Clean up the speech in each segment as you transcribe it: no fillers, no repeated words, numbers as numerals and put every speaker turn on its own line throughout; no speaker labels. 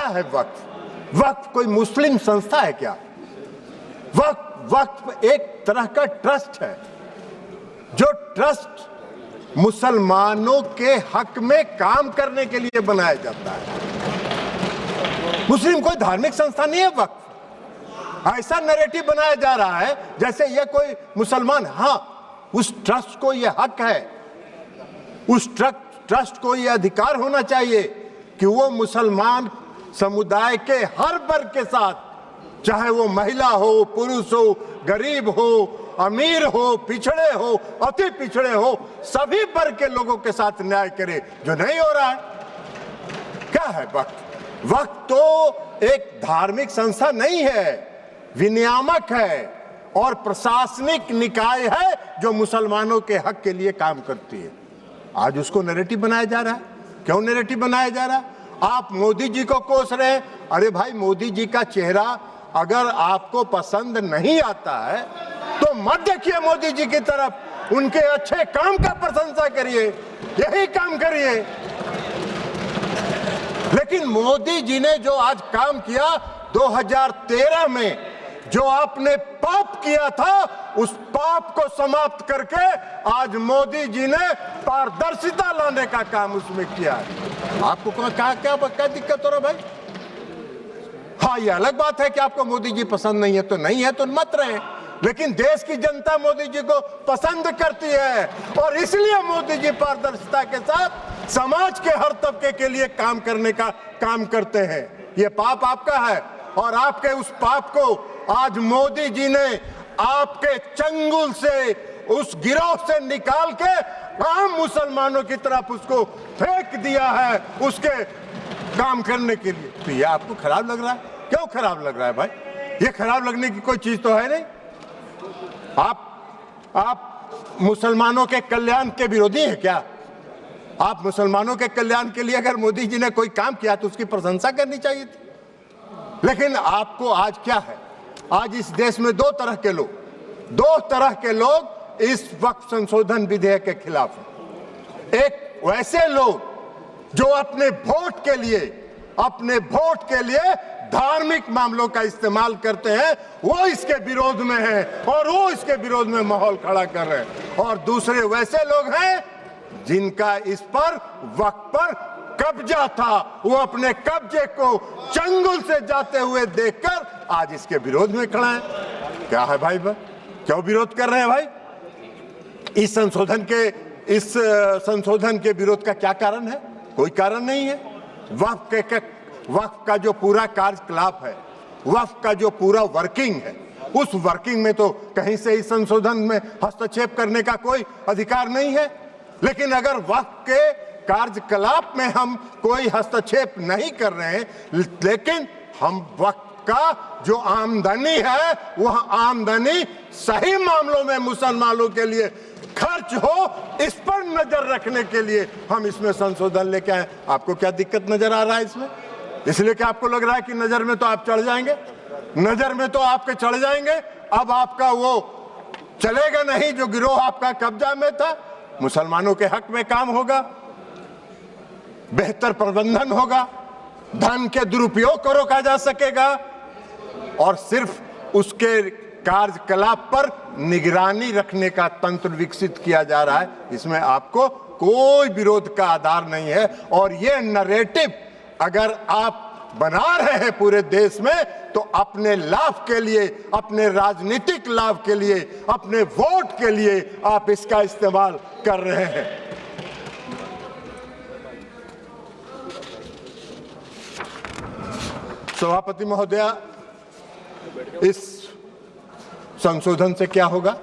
है वक्फ? वक्फ कोई मुस्लिम संस्था है क्या? वक्फ एक तरह का ट्रस्ट है, जो ट्रस्ट मुसलमानों के हक में काम करने के लिए बनाया जाता है। मुस्लिम कोई धार्मिक संस्था नहीं है वक्फ। ऐसा नैरेटिव बनाया जा रहा है जैसे ये कोई मुसलमान, हाँ उस ट्रस्ट को ये हक है, उस ट्रस्ट को ये अधिकार होना चाहिए कि वो मुसलमान समुदाय के हर वर्ग के साथ, चाहे वो महिला हो, पुरुष हो, गरीब हो, अमीर हो, पिछड़े हो, अति पिछड़े हो, सभी वर्ग के लोगों के साथ न्याय करे, जो नहीं हो रहा है। क्या है वक्फ? वक्फ तो एक धार्मिक संस्था नहीं है, विनियामक है और प्रशासनिक निकाय है जो मुसलमानों के हक के लिए काम करती है। आज उसको नैरेटिव बनाया जा रहा है। क्यों नैरेटिव बनाया जा रहा है? आप मोदी जी को कोस रहे हैं। अरे भाई, मोदी जी का चेहरा अगर आपको पसंद नहीं आता है तो मत देखिए मोदी जी की तरफ, उनके अच्छे काम का प्रशंसा करिए, यही काम करिए। लेकिन मोदी जी ने जो आज काम किया 2013 में, जो आपने पाप किया था, उस पाप को समाप्त करके आज मोदी जी ने पारदर्शिता लाने का काम उसमें किया है। आपको क्या दिक्कत हो रहा भाई? हाँ, ये अलग बात है कि आपको मोदी जी पसंद नहीं है तो नहीं है, तो मत रहे, लेकिन देश की जनता मोदी जी को पसंद करती है और इसलिए मोदी जी पारदर्शिता के साथ समाज के हर तबके के लिए काम करने का काम करते हैं। ये पाप आपका है और आपके उस पाप को आज मोदी जी ने आपके चंगुल से, उस गिरोह से निकाल के आम मुसलमानों की तरफ उसको फेंक दिया है उसके काम करने के लिए। तो ये आपको खराब लग रहा है? क्यों खराब लग रहा है भाई? ये खराब लगने की कोई चीज तो है नहीं। आप मुसलमानों के कल्याण के विरोधी हैं क्या? आप मुसलमानों के कल्याण के लिए अगर मोदी जी ने कोई काम किया तो उसकी प्रशंसा करनी चाहिए थी। लेकिन आपको आज क्या है? आज इस देश में दो तरह के लोग इस वक्फ संशोधन विधेयक के खिलाफ हैं। एक वैसे लोग जो अपने वोट के लिए धार्मिक मामलों का इस्तेमाल करते हैं, वो इसके विरोध में हैं और वो इसके विरोध में माहौल खड़ा कर रहे हैं। और दूसरे वैसे लोग हैं जिनका इस पर वक्फ पर कब्जा था, वो अपने कब्जे को चंगुल से जाते हुए देखकर आज इसके विरोध में खड़ा है। क्या है भाई? क्यों विरोध कर रहे हैं भाई? इस संशोधन के विरोध का क्या कारण है? कोई कारण नहीं है। वक्फ का जो पूरा कार्यकलाप है, वक्फ का जो पूरा वर्किंग है, उस वर्किंग में तो कहीं से इस संशोधन में हस्तक्षेप करने का कोई अधिकार नहीं है। लेकिन अगर वक्फ के कार्यकलाप में हम कोई हस्तक्षेप नहीं कर रहे हैं, लेकिन हम वक्फ का जो आमदनी है वह आमदनी सही मामलों में मुसलमानों के लिए खर्च हो, इस पर नजर रखने के लिए हम इसमें संशोधन लेके आए। आपको क्या दिक्कत नजर आ रहा है इसमें? इसलिए कि आपको लग रहा है कि नजर में तो आप चढ़ जाएंगे, नजर में तो आपके चढ़ जाएंगे, अब आपका वो चलेगा नहीं जो गिरोह आपका कब्जा में था। मुसलमानों के हक में काम होगा, बेहतर प्रबंधन होगा, धन के दुरुपयोग को रोका जा सकेगा और सिर्फ उसके कार्यकलाप पर निगरानी रखने का तंत्र विकसित किया जा रहा है। इसमें आपको कोई विरोध का आधार नहीं है। और ये नैरेटिव अगर आप बना रहे हैं पूरे देश में, तो अपने लाभ के लिए, अपने राजनीतिक लाभ के लिए, अपने वोट के लिए आप इसका इस्तेमाल कर रहे हैं। सभापति महोदया, इस संशोधन से क्या होगा?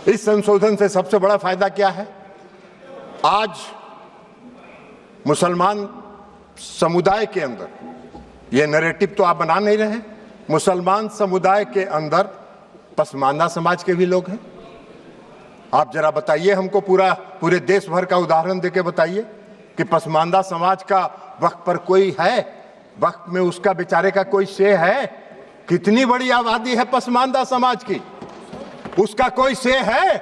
इस संशोधन से सबसे बड़ा फायदा क्या है? आज मुसलमान समुदाय के अंदर, ये नैरेटिव तो आप बना नहीं रहे हैं, मुसलमान समुदाय के अंदर पसमानदा समाज के भी लोग हैं। आप जरा बताइए हमको, पूरे देश भर का उदाहरण देके बताइए कि पसमानदा समाज का वक्फ पर कोई है, वक्फ में उसका बेचारे का कोई से है? कितनी बड़ी आबादी है पसमानदा समाज की, उसका कोई से है?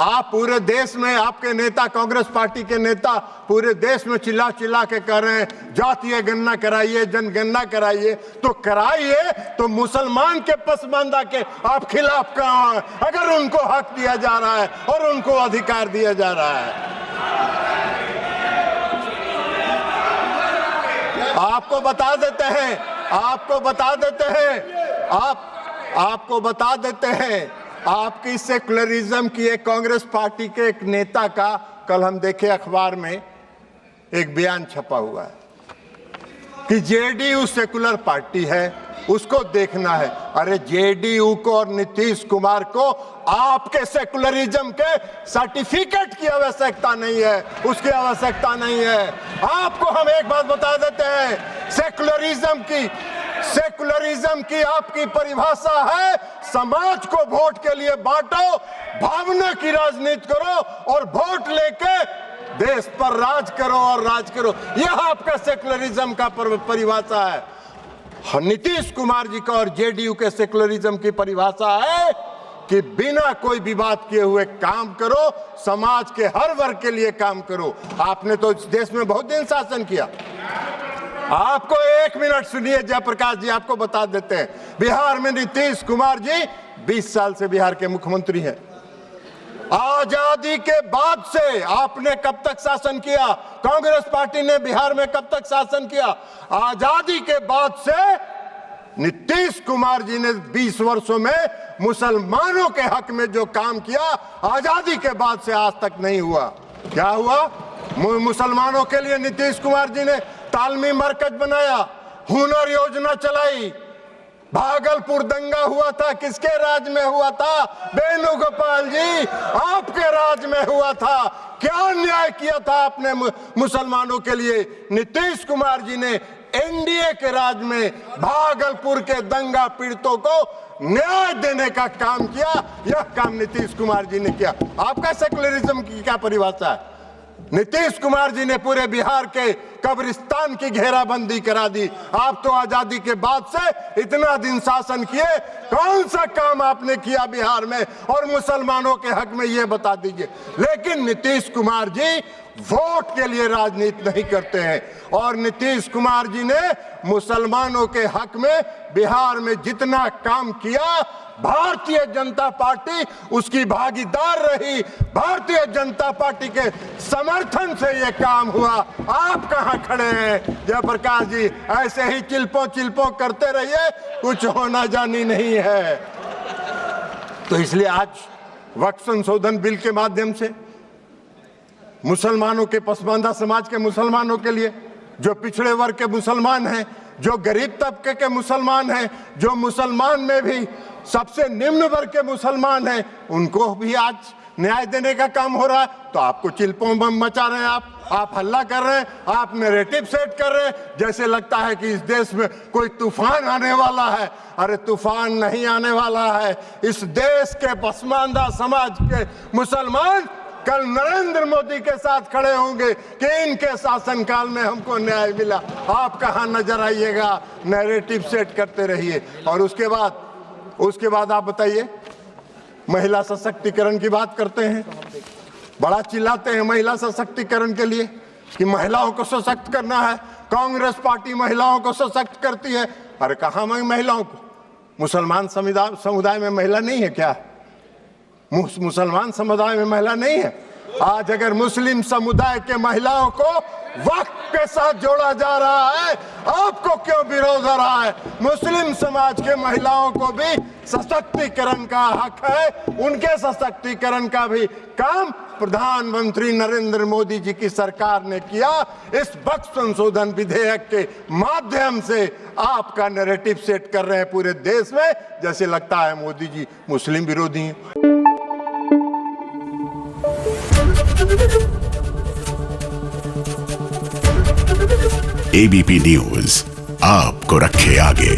आप पूरे देश में, आपके नेता, कांग्रेस पार्टी के नेता पूरे देश में चिल्ला चिल्ला के कह रहे हैं जातीय गणना कराइए, जनगणना कराइए। तो कराइए, तो मुसलमान के पसमानदा के आप खिलाफ कहां हैं? अगर उनको हक दिया जा रहा है और उनको अधिकार दिया जा रहा है। आपको बता देते हैं, आपको बता देते हैं, आपकी सेकुलरिज्म की एक कांग्रेस पार्टी के एक नेता का कल हम देखे अखबार में एक बयान छपा हुआ है कि जेडीयू सेकुलर पार्टी है, उसको देखना है। अरे जेडीयू को और नीतीश कुमार को आपके सेकुलरिज्म के सर्टिफिकेट की आवश्यकता नहीं है, उसकी आवश्यकता नहीं है। आपको हम एक बात बता देते हैं, सेकुलरिज्म की आपकी परिभाषा है समाज को वोट के लिए बांटो, भावना की राजनीति करो और वोट लेके देश पर राज करो और राज करो। यह आपका सेकुलरिज्म का परिभाषा है। नीतीश कुमार जी का और जेडीयू के सेकुलरिज्म की परिभाषा है कि बिना कोई विवाद किए हुए काम करो, समाज के हर वर्ग के लिए काम करो। आपने तो इस देश में बहुत दिन शासन किया। आपको एक मिनट सुनिए जयप्रकाश जी, आपको बता देते हैं, बिहार में नीतीश कुमार जी 20 साल से बिहार के मुख्यमंत्री हैं। आजादी के बाद से आपने कब तक शासन किया? कांग्रेस पार्टी ने बिहार में कब तक शासन किया? आजादी के बाद से नीतीश कुमार जी ने 20 वर्षों में मुसलमानों के हक में जो काम किया, आजादी के बाद से आज तक नहीं हुआ। क्या हुआ? मुसलमानों के लिए नीतीश कुमार जी ने तालमी मरकज बनाया, हुनर योजना चलाई। भागलपुर दंगा हुआ था, किसके राज में हुआ था? वेणुगोपाल जी, आपके राज में हुआ था। क्या न्याय किया था आपने मुसलमानों के लिए? नीतीश कुमार जी ने एनडीए के राज में भागलपुर के दंगा पीड़ितों को न्याय देने का काम किया। यह काम नीतीश कुमार जी ने किया। आपका सेकुलरिज्म की क्या परिभाषा है? नीतीश कुमार जी ने पूरे बिहार के कब्रिस्तान की घेराबंदी करा दी। आप तो आजादी के बाद से इतना दिन शासन किए, कौन सा काम आपने किया बिहार में और मुसलमानों के हक में, ये बता दीजिए। लेकिन नीतीश कुमार जी वोट के लिए राजनीति नहीं करते हैं और नीतीश कुमार जी ने मुसलमानों के हक में बिहार में जितना काम किया, भारतीय जनता पार्टी उसकी भागीदार रही। भारतीय जनता पार्टी के समर्थन से यह काम हुआ। आप कहां खड़े हैं जयप्रकाश जी? ऐसे ही चिल्पो करते रहिए, कुछ होना जानी नहीं है। तो इसलिए आज वक्फ संशोधन बिल के माध्यम से मुसलमानों के, पसमानदा समाज के मुसलमानों के लिए, जो पिछड़े वर्ग के मुसलमान हैं, जो गरीब तबके के मुसलमान हैं, जो मुसलमान में भी सबसे निम्न वर्ग के मुसलमान हैं, उनको भी आज न्याय देने का काम हो रहा है। तो आपको चिल्पों बम मचा रहे हैं, आप हल्ला कर रहे हैं, आप नैरेटिव सेट कर रहे हैं, जैसे लगता है कि इस देश में कोई तूफान आने वाला है। अरे तूफान नहीं आने वाला है। इस देश के पसमानदा समाज के मुसलमान कल नरेंद्र मोदी के साथ खड़े होंगे कि इनके शासनकाल में हमको न्याय मिला। आप कहां नजर आइएगा? नैरेटिव सेट करते रहिए। और उसके बाद आप बताइए, महिला सशक्तिकरण की बात करते हैं, बड़ा चिल्लाते हैं महिला सशक्तिकरण के लिए कि महिलाओं को सशक्त करना है, कांग्रेस पार्टी महिलाओं को सशक्त करती है। अरे कहां महिलाओं को? मुसलमान समुदाय में महिला नहीं है क्या? मुसलमान समुदाय में महिला नहीं है? आज अगर मुस्लिम समुदाय के महिलाओं को वक्फ के साथ जोड़ा जा रहा है, आपको क्यों विरोध हो रहा है? मुस्लिम समाज के महिलाओं को भी सशक्तिकरण का हक है, उनके सशक्तिकरण का भी काम प्रधानमंत्री नरेंद्र मोदी जी की सरकार ने किया। इस वक्फ संशोधन विधेयक के माध्यम से आपका नैरेटिव सेट कर रहे हैं पूरे देश में, जैसे लगता है मोदी जी मुस्लिम विरोधी हैं।
एबीपी न्यूज आपको रखे आगे।